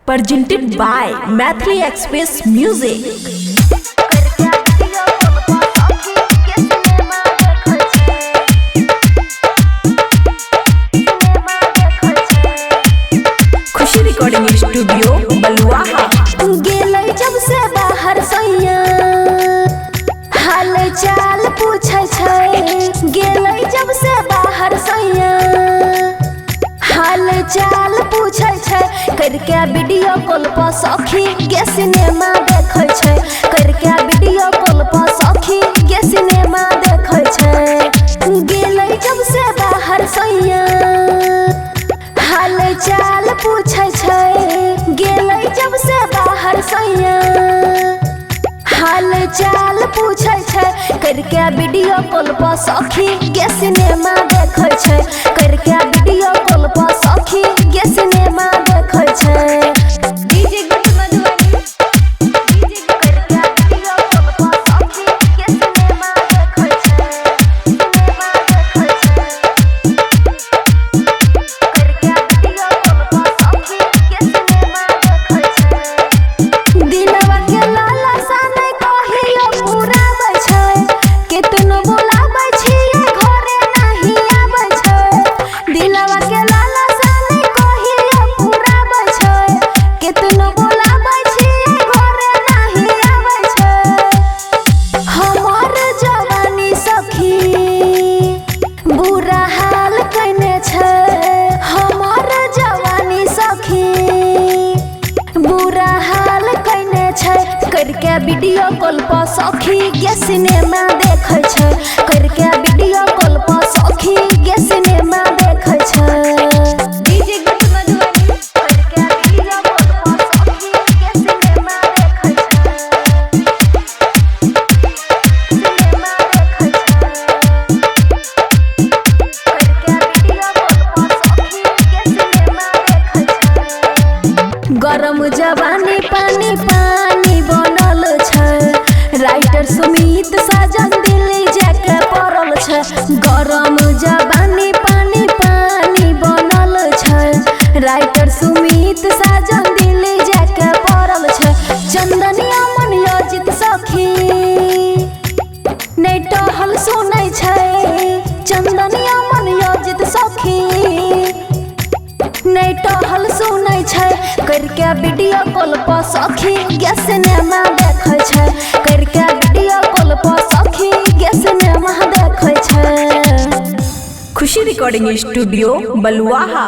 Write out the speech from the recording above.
presented by Mathli Express Music. Khushi recording studio Baluaha. गेलै जब से बाहर सैया हाल चाल पूछै छै। गेलै जब से बाहर सैया हाल चाल पूछै छै। करके वीडियो कॉल पर सखी के सिनेमा देखै छै। करके वीडियो कॉल पर सखी के सिनेमा देखै छै। गेलै जब से बाहर सैया हाल चाल पूछै छै। गेलै जब से बाहर सैया हाल चाल पूछै छै। करके वीडियो कॉल पर सखी के सिनेमा देखै छै। करके वीडियो कॉल पर सखी के सिनेमा देखै छै। डीजे गुट मधुबनी डीजे करके वीडियो कॉल पर सखी के सिनेमा देखै छै। सिनेमा देखै छै। करके वीडियो कॉल पर सखी के सिनेमा देखै छै। दिलवा के लाला सा नै कहियो पुराबै छै। केतनो बोलाबै छियै घरे नाही आबै छै। दिलवा के लाला सा नै कहियो पुराबै छै। केतनो बोलाबै छियै घरे नाही आबै छै। हमर जवानी सखी बुरा हाल कइने छै। हमर जवानी सखी बुरा हाल कइने छै। करके वीडियो कॉल पर सखी के सिनेमा देखै छै। करके वीडियो कॉल पर सखी के सिनेमा देखै छै। डीजे गुट मधुबनी करके वीडियो कॉल पर सखी के सिनेमा देखै छै। सिनेमा देखै छै। करके वीडियो कॉल पर सखी के सिनेमा देखै छै। गरम जवानी पानी पानी बनल छै। राइटर सुमित साजन दिल्ली जाके पड़ल छै। गरम जवानी पानी पानी बनल छै। राइटर सुमित साजन दिल्ली जाके पड़ल छै। चंदनिया मन योजित सखी नै टहल सुनै छै। चंदनिया मन योजित सखी नै टहल सुनै छै। करके वीडियो कॉल पर सखी के सिनेमा देखै छै। करके वीडियो कॉल पर सखी के सिनेमा देखै छै। खुशी रिकॉर्डिंग स्टूडियो बलुआहा।